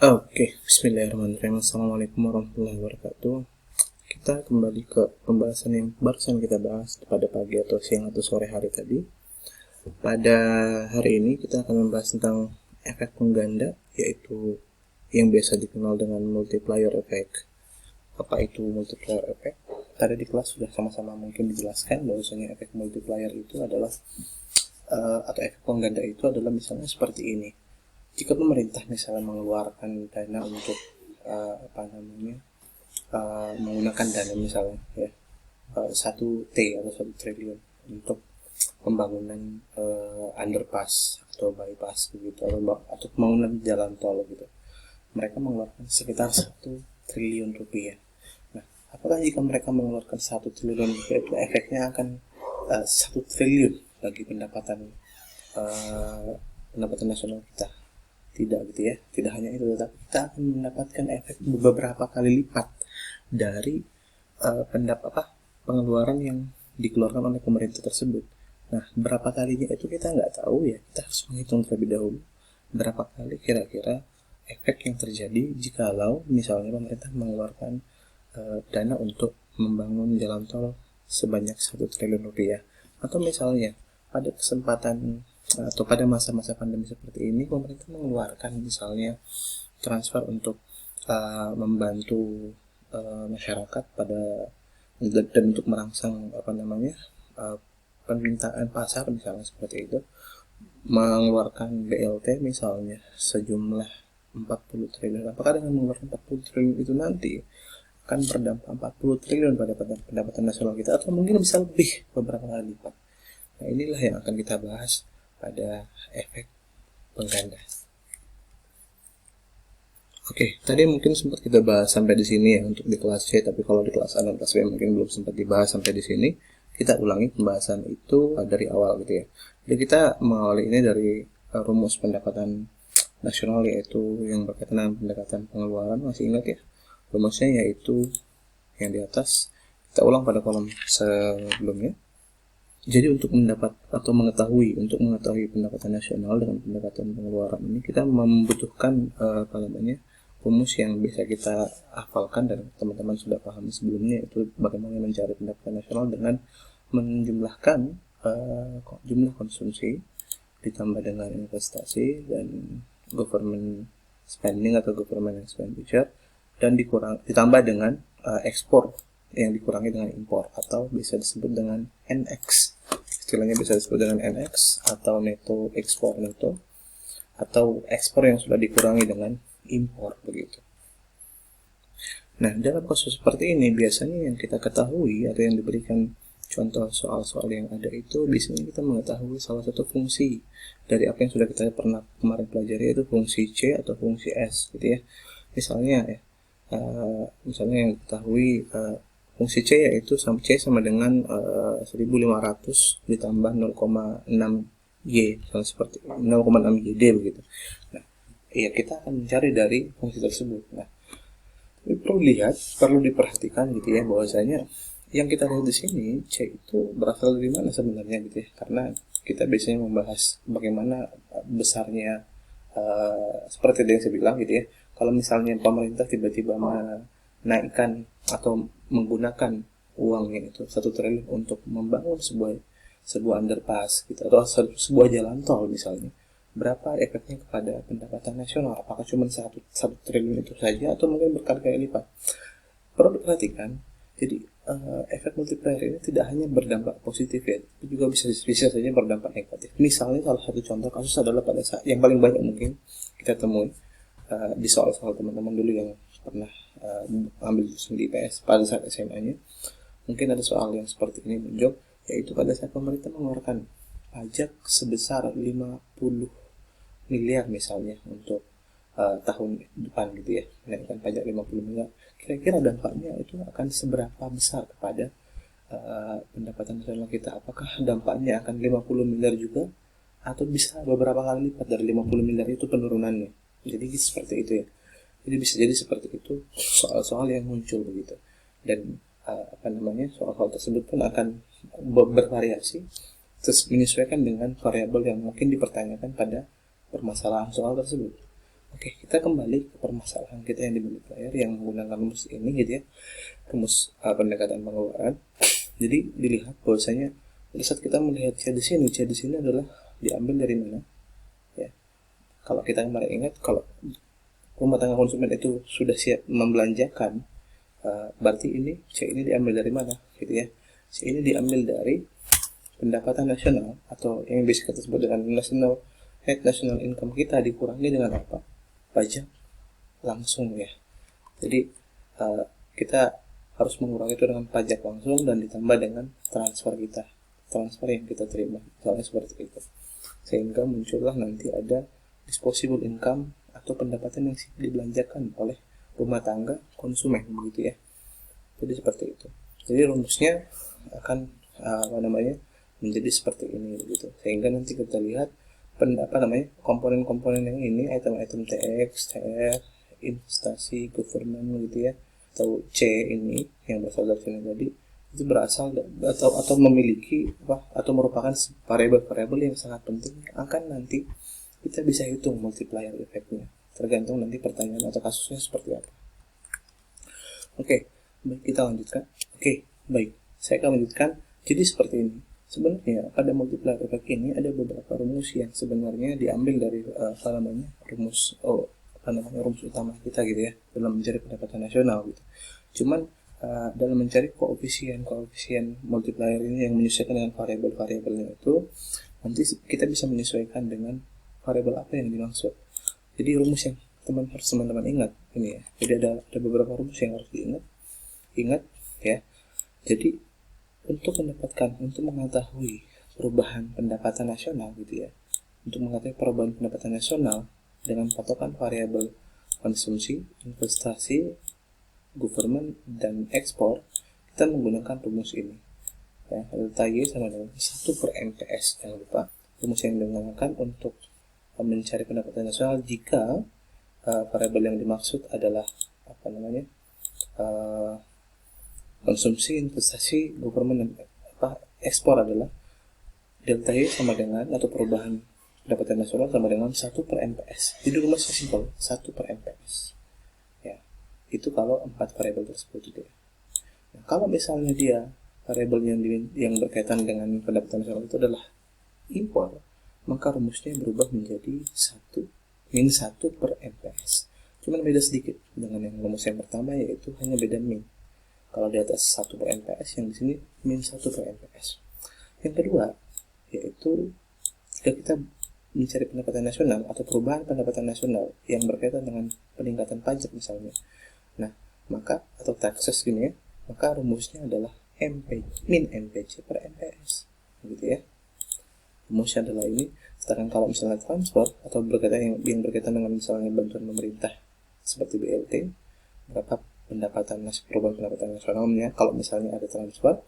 Oke, bismillahirrahmanirrahim. Assalamualaikum warahmatullahi wabarakatuh. Kita kembali ke pembahasan yang barusan kita bahas pada pagi atau siang atau sore hari tadi. Pada hari ini kita akan membahas tentang efek pengganda, yaitu yang biasa dikenal dengan multiplier effect. Apa itu multiplier effect? Tadi di kelas sudah sama-sama mungkin dijelaskan bahwasanya efek multiplier itu adalah atau efek pengganda itu adalah misalnya seperti ini. Jika pemerintah misalnya mengeluarkan dana untuk menggunakan dana misalnya ya 1 T atau 1 triliun untuk pembangunan underpass atau bypass begitu atau pembangunan jalan tol gitu, mereka mengeluarkan sekitar 1 triliun rupiah. Nah, apakah jika mereka mengeluarkan 1 triliun rupiah itu efeknya akan 1 triliun bagi pendapatan nasional kita? Tidak gitu ya, tidak hanya itu, tetapi kita akan mendapatkan efek beberapa kali lipat dari pengeluaran yang dikeluarkan oleh pemerintah tersebut. Nah, berapa kalinya itu kita nggak tahu ya, kita harus menghitung terlebih dahulu berapa kali kira-kira efek yang terjadi jikalau misalnya pemerintah mengeluarkan dana untuk membangun jalan tol sebanyak 1 triliun rupiah. Atau misalnya pada kesempatan atau pada masa-masa pandemi seperti ini, pemerintah mengeluarkan misalnya transfer untuk membantu masyarakat pada dan untuk merangsang permintaan pasar misalnya seperti itu, mengeluarkan BLT misalnya sejumlah 40 triliun. Apakah dengan mengeluarkan 40 triliun itu nanti akan berdampak 40 triliun pada pendapatan nasional kita, atau mungkin bisa lebih beberapa kali lipat? Nah, inilah yang akan kita bahas pada efek pengganda. Oke, tadi mungkin sempat kita bahas sampai di sini ya untuk di kelas C, tapi kalau di kelas A dan kelas B mungkin belum sempat dibahas sampai di sini. Kita ulangi pembahasan itu dari awal gitu ya. Jadi kita mengawali ini dari rumus pendapatan nasional, yaitu yang berkaitan dengan pendekatan pengeluaran. Masih ingat ya? Rumusnya yaitu yang di atas. Kita ulang pada kolom sebelumnya. Jadi untuk mengetahui pendapatan nasional dengan pendapatan pengeluaran ini, kita membutuhkan rumus yang bisa kita hafalkan dan teman-teman sudah paham sebelumnya, itu bagaimana mencari pendapatan nasional dengan menjumlahkan jumlah konsumsi ditambah dengan investasi dan government spending atau government expenditure, dan ditambah dengan ekspor yang dikurangi dengan impor, atau bisa disebut dengan NX. Istilahnya bisa disebut dengan NX atau neto ekspor neto, atau ekspor yang sudah dikurangi dengan impor begitu. Nah, dalam kasus seperti ini biasanya yang kita ketahui atau yang diberikan contoh soal-soal yang ada itu, biasanya kita mengetahui salah satu fungsi dari apa yang sudah kita pernah kemarin pelajari, yaitu fungsi C atau fungsi S gitu ya. Misalnya yang diketahui fungsi C yaitu C sama dengan 1500 ditambah 0,6 Y, seperti 0,6 YD begitu. Nah, ya kita akan mencari dari fungsi tersebut. Nah, perlu diperhatikan gitu ya, bahwasanya yang kita lihat di sini C itu berasal dari mana sebenarnya gitu ya, karena kita biasanya membahas bagaimana besarnya seperti yang saya bilang gitu ya, kalau misalnya pemerintah tiba-tiba menaikkan atau menggunakan uangnya itu 1 triliun untuk membangun sebuah underpass gitu, atau sebuah jalan tol misalnya, berapa efeknya kepada pendapatan nasional? Apakah cuma 1 triliun itu saja atau mungkin berkali-kali lipat? Perlu diperhatikan. Jadi efek multiplier ini tidak hanya berdampak positif ya, tapi juga bisa saja berdampak negatif. Misalnya salah satu contoh kasus adalah pada saat yang paling banyak mungkin kita temui di soal-soal teman-teman dulu yang pernah ambil jurusan di IPS pada saat SMA-nya, mungkin ada soal yang seperti ini menjawab, yaitu pada saat pemerintah mengeluarkan pajak sebesar 50 miliar misalnya untuk tahun depan gitu ya, menaikkan pajak 50 miliar, kira-kira dampaknya itu akan seberapa besar kepada pendapatan nasional kita? Apakah dampaknya akan 50 miliar juga, atau bisa beberapa kali lipat dari 50 miliar itu penurunannya? Jadi seperti itu ya. Jadi bisa jadi seperti itu soal-soal yang muncul begitu. Dan soal-soal tersebut pun akan bervariasi menyesuaikan dengan variabel yang mungkin dipertanyakan pada permasalahan soal tersebut. Oke, kita kembali ke permasalahan kita yang di multiplier yang menggunakan rumus ini gitu ya, rumus pendekatan pengeluaran. Jadi dilihat bahwasanya pada saat kita melihat C di sini adalah diambil dari mana? Ya, kalau kita kemarin ingat, kalau rumah tangga konsumen itu sudah siap membelanjakan, berarti ini C ini diambil dari mana, gitu ya? C ini diambil dari pendapatan nasional atau yang bisa kita sebut dengan net national income kita dikurangi dengan apa? Pajak langsung ya. Jadi kita harus mengurangi itu dengan pajak langsung dan ditambah dengan transfer yang kita terima, misalnya seperti itu, sehingga muncullah nanti ada disposable income atau pendapatan yang dibelanjakan oleh rumah tangga konsumen, begitu ya. Jadi seperti itu. Jadi rumusnya akan menjadi seperti ini gitu, sehingga nanti kita lihat komponen-komponen yang ini, item-item TX, TR, investasi, government gitu ya, atau C ini yang berasal dari sini tadi, itu berasal atau memiliki atau merupakan variabel yang sangat penting yang akan nanti kita bisa hitung multiplier efeknya, tergantung nanti pertanyaan atau kasusnya seperti apa. Oke, baik, kita lanjutkan. Oke, baik, saya akan lanjutkan. Jadi seperti ini. Sebenarnya pada multiplier efek ini ada beberapa rumus yang sebenarnya diambil dari rumus utama kita gitu ya, dalam mencari pendapatan nasional gitu. Cuman dalam mencari koefisien multiplier ini yang menyesuaikan dengan variabel-variabelnya itu, nanti kita bisa menyesuaikan dengan variabel apa yang dimaksud. Jadi rumus yang teman-teman ingat ini ya. Jadi ada beberapa rumus yang harus diingat ya. Jadi untuk mengetahui perubahan pendapatan nasional gitu ya, untuk mengetahui perubahan pendapatan nasional dengan patokan variabel konsumsi, investasi, government, dan ekspor, kita menggunakan rumus ini ya, delta Y sama dengan 1 per MPS. Jangan lupa, rumus yang digunakan untuk mencari pendapatan nasional jika variabel yang dimaksud adalah konsumsi, investasi, government, dan ekspor adalah delta Y sama dengan, atau perubahan pendapatan nasional sama dengan 1 per MPS. Jadi rumusnya simpel, 1 per MPS ya. Itu kalau 4 variabel tersebut gitu ya. Nah, kalau misalnya dia variabel yang berkaitan dengan pendapatan nasional itu adalah impor, maka rumusnya berubah menjadi 1 per MPS. Cuman beda sedikit dengan yang rumus yang pertama, yaitu hanya beda min. Kalau di atas 1 per MPS, yang di sini min 1 per MPS. Yang kedua, yaitu jika kita mencari pendapatan nasional atau perubahan pendapatan nasional yang berkaitan dengan peningkatan pajak misalnya, nah maka atau taxes gini ya, maka rumusnya adalah min MPC per MPS, gitu ya. Rumusnya adalah ini. Sedangkan kalau misalnya transfer atau yang berkaitan dengan misalnya bantuan pemerintah seperti BLT, berapa perubahan pendapatan nasionalnya, kalau misalnya ada transfer,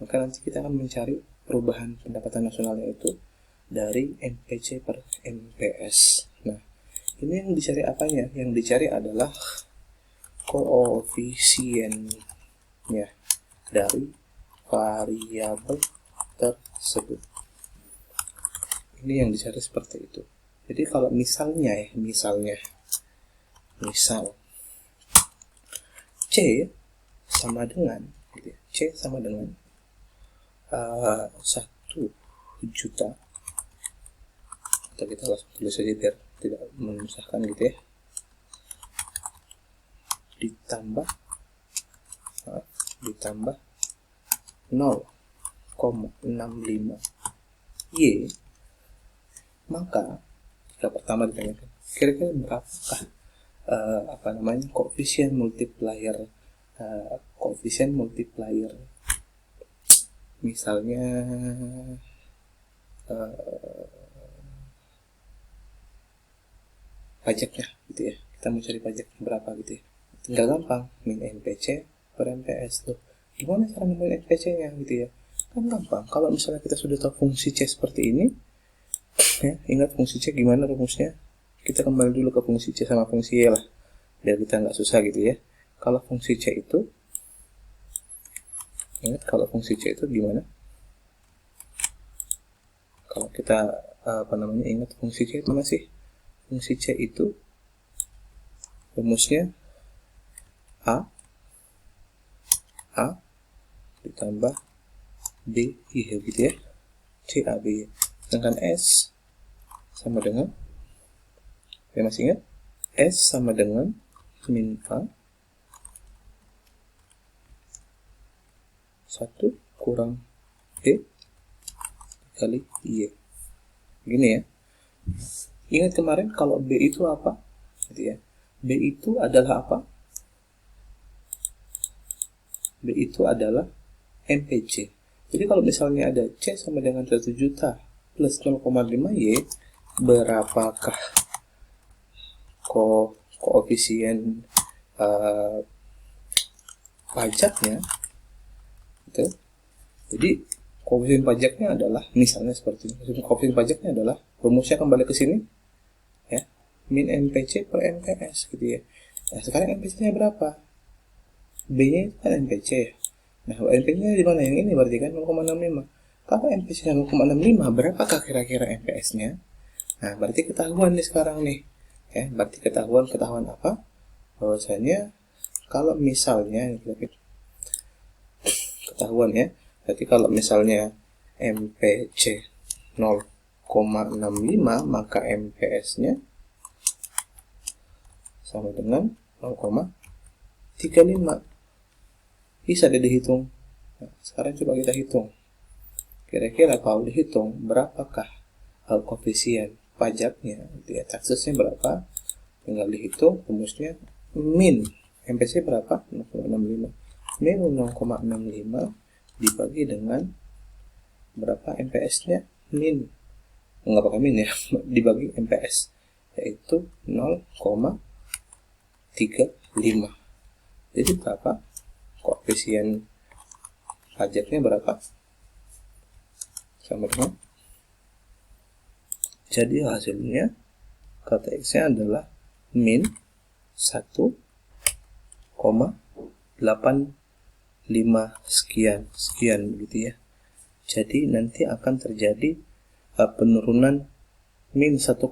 maka nanti kita akan mencari perubahan pendapatan nasionalnya itu dari MPC per MPS. Nah, ini yang dicari apanya? Yang dicari adalah koefisiennya dari variabel tersebut. Ini yang dicari seperti itu. Jadi kalau misal C sama dengan gitu ya, C sama dengan 1 juta, atau kita langsung tulis saja biar tidak menyusahkan gitu ya, ditambah 0,65 Y, maka jika pertama ditanyakan kira-kira berapakah koefisien multiplier misalnya pajaknya gitu ya, kita mau cari pajaknya berapa gitu ya, tinggal gampang min MPC per MPS. Tuh gimana cara nemuin MPC nya gitu ya, kan gampang. Kalau misalnya kita sudah tahu fungsi C seperti ini ya, ingat fungsi C gimana rumusnya, kita kembali dulu ke fungsi C sama fungsi Y lah, biar kita nggak susah gitu ya. Kalau fungsi C itu, ingat kalau fungsi C itu gimana, kalau kita ingat fungsi C itu mana sih? Fungsi C itu rumusnya A ditambah B gitu ya, CAB. Sedangkan S sama dengan, saya masih ingat, S sama dengan min A 1 kurang B kali Y. Gini ya. Ingat kemarin kalau B itu apa? Gitu ya. B itu adalah apa? B itu adalah MPC. Jadi kalau misalnya ada C sama dengan 1 juta plus 0,5 Y, berapakah koefisien pajaknya? Gitu. Jadi koefisien pajaknya adalah, misalnya seperti ini, koefisien pajaknya adalah, rumusnya kembali ke sini ya, min MPC per MPS gitu ya. Nah sekarang MPC nya berapa? B nya itu kan MPC ya. Nah MPC nya di mana? Yang ini berarti kan 0,65. Kalau MPC nya 0,65, berapakah kira-kira MPS nya? Nah berarti ketahuan nih sekarang nih ya. Berarti ketahuan apa? Bahwasanya kalau misalnya ketahuan ya, berarti kalau misalnya MPC 0,65, maka MPS-nya sama dengan 0,35. Bisa dihitung. Nah, sekarang coba kita hitung. Kira-kira kalau dihitung, berapakah koefisien pajaknya? Ya, taksesnya berapa? Tinggal dihitung, rumusnya min. MPC berapa? 0,65. Min 0,65 dibagi dengan berapa MPS-nya? Min. Nggak pakai min ya, dibagi MPS, yaitu 0,35. Jadi berapa? Koefisien pajaknya berapa? Sama dengan, jadi hasilnya kata X-nya adalah min 1,85 sekian gitu ya. Jadi nanti akan terjadi penurunan min 1,85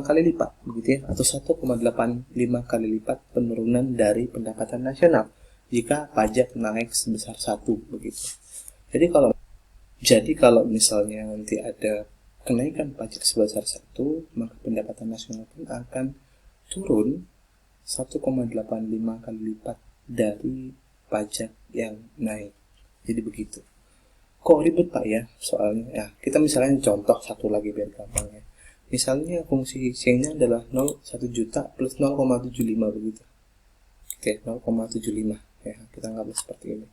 kali lipat begitu ya, atau 1,85 kali lipat penurunan dari pendapatan nasional jika pajak naik sebesar 1 begitu. Jadi kalau misalnya nanti ada kenaikan pajak sebesar 1, maka pendapatan nasional pun akan turun 1,85 kali lipat dari pajak yang naik. Jadi begitu. Kok ribet Pak ya soalnya? Ya, kita misalnya contoh satu lagi biar gampang ya. Misalnya fungsi C-nya adalah 1 juta plus 0,75 begitu. Oke, 0,75 ya, kita anggap seperti ini.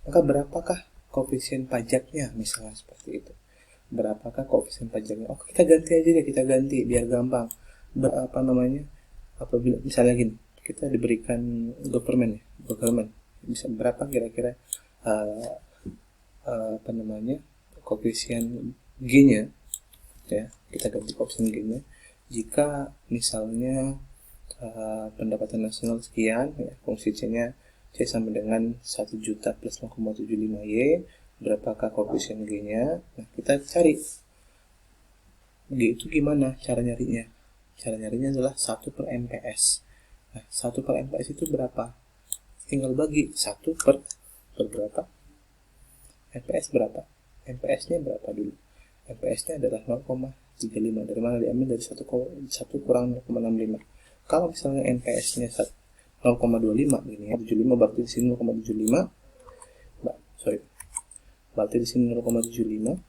Maka berapakah koefisien pajaknya misalnya seperti itu? Berapakah koefisien pajaknya? Oh, kita ganti aja deh, kita ganti biar gampang. Apabila misalnya gini, kita diberikan government bisa berapa kira-kira koefisien G-nya ya, kita ganti koefisien G-nya jika misalnya pendapatan nasional sekian ya, fungsi C-nya C sama dengan 1 juta plus 0,75 Y, berapakah koefisien G-nya? Nah, kita cari G itu gimana cara nyarinya? Cara nyarinya adalah 1 per MPS. Nah, 1 per MPS itu berapa? Tinggal bagi 1 per berapa? MPS berapa? MPS-nya berapa dulu? MPS-nya adalah 0,35. Dari mana diambil? Dari 1 kurang 0,65. Kalau misalnya MPS-nya 0,25 ini ya, 75 berarti di sini 0,75. Berarti di sini 0,75.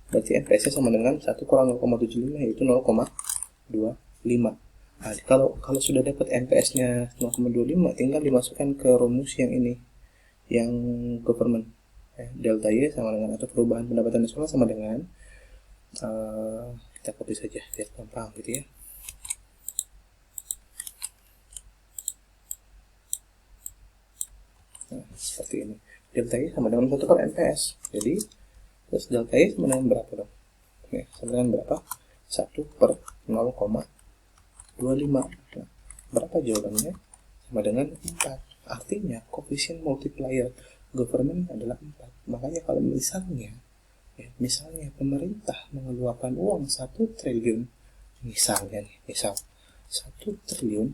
Berarti MPS-nya sama dengan 1 kurang 0,75 yaitu 0,25. Nah, kalau sudah dapat MPS-nya 0,25, tinggal dimasukkan ke rumus yang ini, yang government. Delta Y sama dengan, atau perubahan pendapatan nasional sama dengan, kita copy saja biar gampang gitu ya. Nah, seperti ini. Delta Y sama dengan 1 per MPS. Jadi terus delta Y sama dengan berapa dong? Nih, sama dengan berapa? 1 per 0,25. Nah, berapa jawabannya? Sama dengan 4. Artinya koefisien multiplier government adalah 4. Makanya kalau misalnya pemerintah mengeluarkan uang 1 triliun, misal 1 triliun,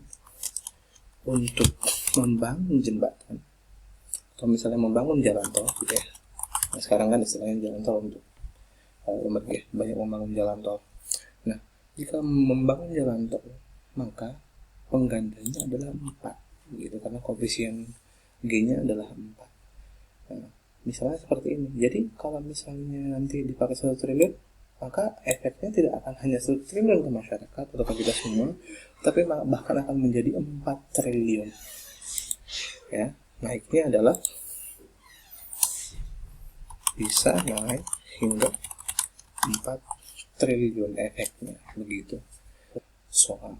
untuk membangun jembatan atau misalnya membangun jalan tol gitu ya. Nah, sekarang kan istilahnya jalan tol untuk banyak membangun jalan tol. Nah, jika membangun jalan tol maka penggandanya adalah 4 gitu, karena koefisien G-nya adalah 4. Nah, misalnya seperti ini. Jadi kalau misalnya nanti dipakai 1 triliun, maka efeknya tidak akan hanya 1 triliun ke masyarakat atau ke kita semua, tapi bahkan akan menjadi 4 triliun. Ya, naiknya adalah bisa naik hingga 4 triliun efeknya begitu. Soal